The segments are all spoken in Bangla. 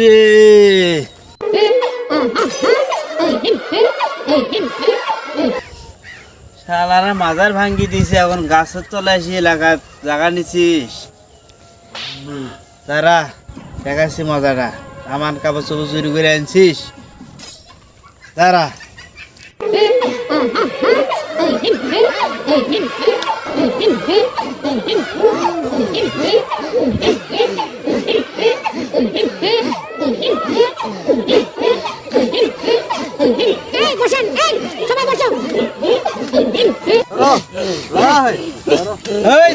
ওরে শালারা মাজার ভাঙ্গি দিছে, এখন গাছের তলায় এসে লাগা নিছিস। তারা দেখাচ্ছি মজাটা, আমার কাপড় চোপড় চুরি করে আনছিস। তারা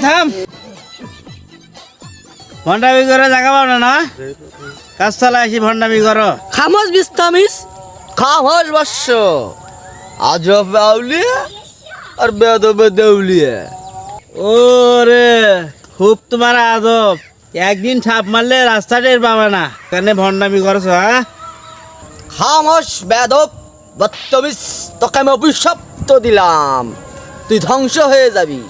থাম, ভণ্ডামি করে জায়গা পাও না, কাজ তলায় আসি ভণ্ডামি করো। খামোশ বিস্তামিস, খামোশ বর্ষ, আজব বাউলিয়া আর বেদবে দেউলিয়া। ওরে খুব তোমার আদব, একদিন ছাপ মারলে রাস্তাটাই পাবে না, কেন ভণ্ডামি করছো? হ্যাঁ খামোশ বেদব বত্তমিস, তোকে আমি অভিশাপ দিলাম, তুই ধ্বংস হয়ে যাবি।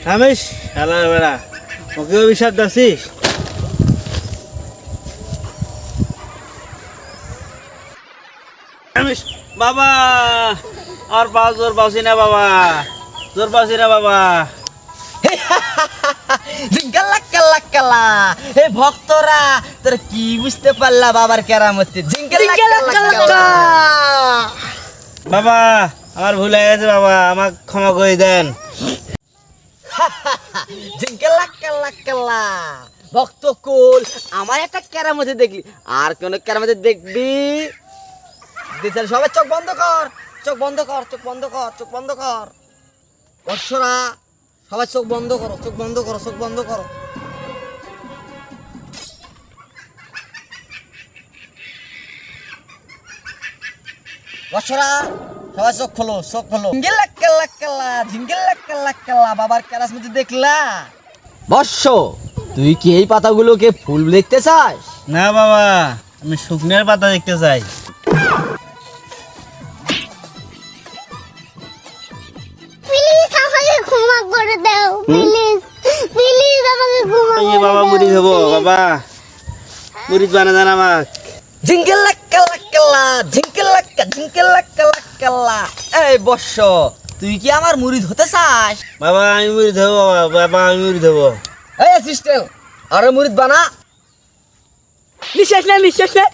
থামিস শালার বেড়া, ওকে অভিশাপ দিছিস? বাবা আর জোর পাচ্ছি না বাবা, জোর পাচ্ছি না বাবা। হে ভক্তরা, তোর কি বুঝতে পারলা বাবার কেরামতি? বাবা আমার ভুল হয়ে গেছে বাবা, আমাকে ক্ষমা করে দেন। ভক্ত কুল, আমার একটা কেরামতি দেখলি, আর কোন কেরামতি দেখবি? সবাই চোখ বন্ধ কর, চোখ বন্ধ কর, চোখ বন্ধ কর, চোখ বন্ধ কর। বর্ষরা সবাই চোখ বন্ধ করো, চোখ বন্ধ করো, চোখ বন্ধ করো। বর্ষরা সবাই চোখ খোলো, চোখ খোলো। বাবার কেরামতি দেখলা? বর্ষ, তুই কি এই পাতাগুলোকে ফুল দেখতে চাস? না বাবা, আমি শুকনের পাতা দেখতে চাই। বাবা মুড়ি দেবো, বাবা মুড়ি বানা দেন আমাকে। এই বর্ষ, তুই কি আমার মুরিদ হতে চাস? বাবা আমি মুড়ি দেবো, বাবা আমি মুড়ি দেবো। এই সিস্টেম, আরে মুরিদ বানা। নিঃশ্বাস নে, নিঃশ্বাস নে,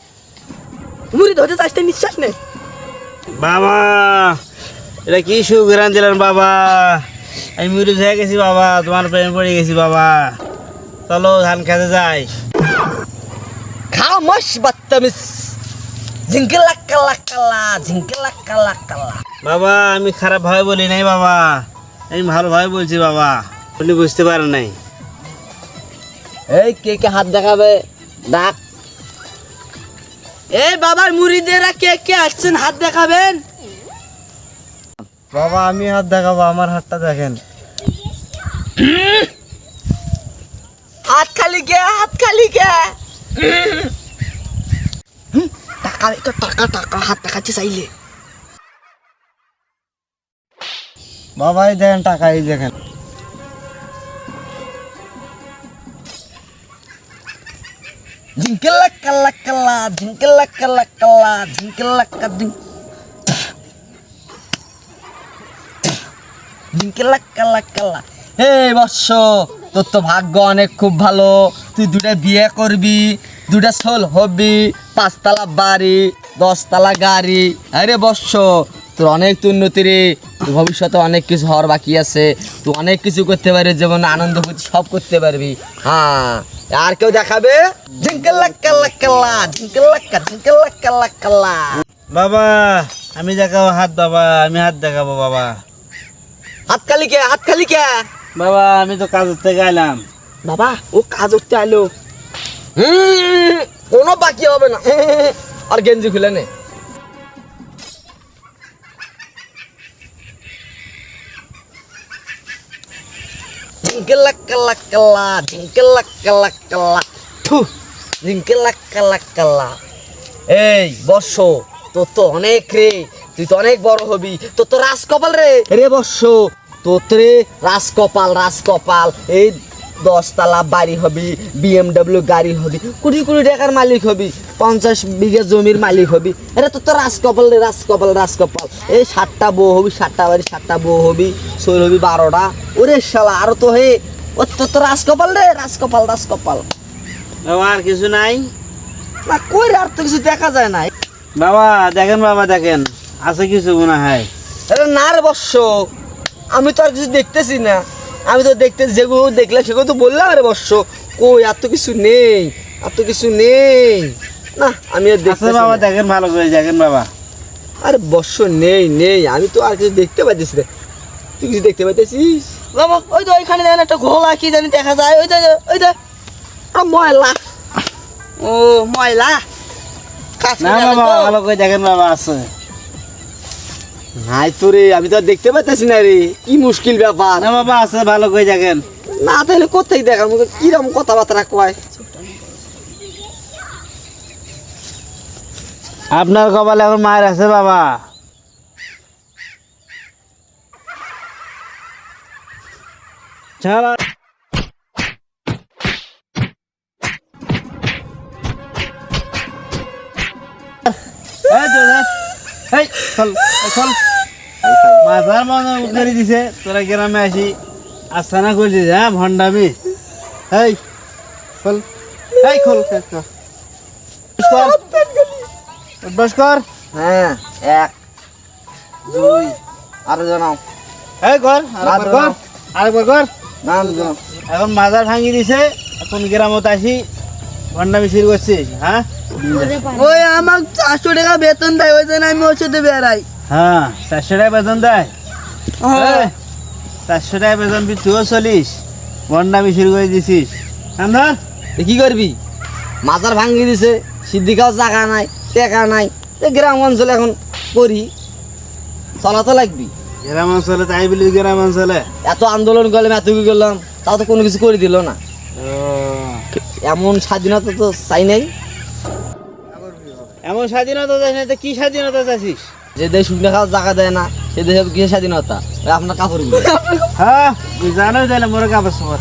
মুরিদ হতে চাস? নিঃশ্বাস নে। বাবা এটা কি সুগ্রান দিলেন বাবা, আমি মুড়ি হয়ে গেছি বাবা, তোমার প্রেমে পড়ে গেছি বাবা, চলো ধান খেতে যাই। খামোশ বদতমিজ, ঝিঙ্কেলাক্কালাক্কালা। বাবা আমি খারাপ ভাবে বলি নাই বাবা, আমি ভালোভাবে বলছি বাবা, আপনি বুঝতে পারেন নাই। এই কে কে হাত দেখাবে? ডাক। এই বাবার মুরিদেরা কে কে আসছেন, হাত দেখাবেন? বাবা আমি হাত দেখাবো, আমার হাতটা দেখেন। হাত খালি কে? হাত খালি কে? টাকা টাকা টাকা, হাত দেখাচ্ছে চাইলে। বাবা এই দেখেন টাকা, এই দেখেন। ঝিঙ্কেলাক্কালাক্কালা, ঝিঙ্কেলাক্কালাক্কালা, ঝিঙ্কেলাক্কালাক্কালা। এই বৎস, তোর তো ভাগ্য অনেক খুব ভালো, তুই দুটা বিয়ে করবি, দুটা ছোল হবি, 5 তলা বাড়ি, 10 তলা গাড়ি। আরে বৎস, তোর অনেক উন্নতি রে, তুই ভবিষ্যতে অনেক কিছু হওয়ার বাকি আছে, তুই অনেক কিছু করতে পারবি, যেমন আনন্দ ফুর্তি সব করতে পারবি। হ্যাঁ, আর কেউ দেখাবে? ঝিঙ্কেলাক্কালাক্কালা, ঝিঙ্কেলাক্কালাক্কালা। বাবা আমি দেখাবো হাত, বাবা আমি হাত দেখাবো বাবা। হাত খালি কে? হাত খালি কে? বাবা আমি তো কাজ থেকে আইলাম। বাবা ও কাজ করতে আইলো, কোনো বাকি হবে না। আর গেঞ্জি খুলে নে। ঝিঙ্কেলাক্কালাক্কালা, ঝিঙ্কেলাক্কালাক্কালা, থু, ঝিঙ্কেলাক্কালাক্কালা। এই বর্ষ, তোর তো অনেক রে, তুই তো অনেক বড় হবি, তোর তো রাজকপাল রে। রে বর্ষ, তোর রে রাজকপাল, রাজকপাল। এই 10 তলা বাড়ি হবি, BMW গাড়ি হবি, কোটি কোটি টাকার মালিক হবি, 50 বিঘা জমির মালিক হবি। এটা তো রাজকপাল রে, রাজকপাল রাজকপাল। এই 7টা বউ হবি, 7টা বাড়ি, 7টা বউ হবি, সৈর হবি 12টা। ওরে শালা আরো তো হে, ও তো রাজকপাল রে, রাজকপাল রাজকপাল। বাবা আর কিছু নাই? না কই রে, আর তো কিছু দেখা যায় না। বাবা দেখেন, বাবা দেখেন, আছে কিছু মনে হয়। আরে না রে বৎস, আমি তো আর কিছু দেখতেছি না। আমি তো দেখতেছি, যেগুলো দেখলাম সেগুলো তো বললাম রে বৎস। কই আর তো কিছু নেই, আর তো কিছু নেই। না আমি আর আছে দেখতেছি বাবা, না। দেখেন ভালো করে দেখেন বাবা। আরে বৎস নেই নেই, আমি তো আর কিছু দেখতে পাইতেছি রে। তুই কিছু দেখতে পাইতেছিস? বাবা ওই তো ওইখানে দেখেন একটা ঘোলা কি জানি দেখা যায়। ওই তো ওই তো ময়লা। ও ময়লা। কাছে না গেলে বাবা তো- ভালো করে দেখেন বাবা, আছে। নাই তো রে, আমি তো আর দেখতে পাইতেছি না রে। কি মুশকিল ব্যাপার। না বাবা আছে, ভালো করে দেখেন। না তাহলে কোথায় দেখার মুখে কিরকম কথাবার্তা কয়। আপনার কপালে এখন মায়ের আছে বাবা। চলো। এই তো ধর। এই, খোল, এই খোল। মাথার মনে উদ্ধারি দিছে, তোরা গ্রামে আসি আস্তানা করছিস, হ্যাঁ ভণ্ডামি। এই খোল, এই খোল, বস কর। হ্যাঁ 1 2 আরো জানাও। এই কর, আরেকবার কর, আরেকবার কর। নাম জানাও। এখন মাজার ভাঙি দিছে, এখন গ্রামত আসি ভণ্ডামি শুরু করছিস, হ্যাঁ? ওই আমার 400 টাকা বেতন দেয়, ওই জন্য আমি ওর সাথে বেড়াই। হ্যাঁ 400 টাকা বেতন দেয়। এই, 400 টাকা বেতন পি তুইও চলিস, ভণ্ডামি শুরু করে দিছিস। ধর এ কি করবি? মাজার ভাঙি দিছে, সিদ্দিকাও জায়গা নাই, টাকা নাই। এই গ্রাম অঞ্চলে এখন করি, চলা তো লাগবি। গ্রাম অঞ্চলে তাই বলি, গ্রাম অঞ্চলে এত আন্দোলন করলাম, এত কি করলাম, তাও তো কোনো কিছু করে দিল না। এমন স্বাধীনতা তো চাই নাই। এমন স্বাধীনতা চাস না তো কি স্বাধীনতা চাচ্ছিস? যে দেশ শুকনো খাওয়ার জায়গা দেয় না, সে দেশে কি স্বাধীনতা? ওই আপনার কাপড় হ্যাঁ তুই জানোই তাহলে মোর কাপড় সবার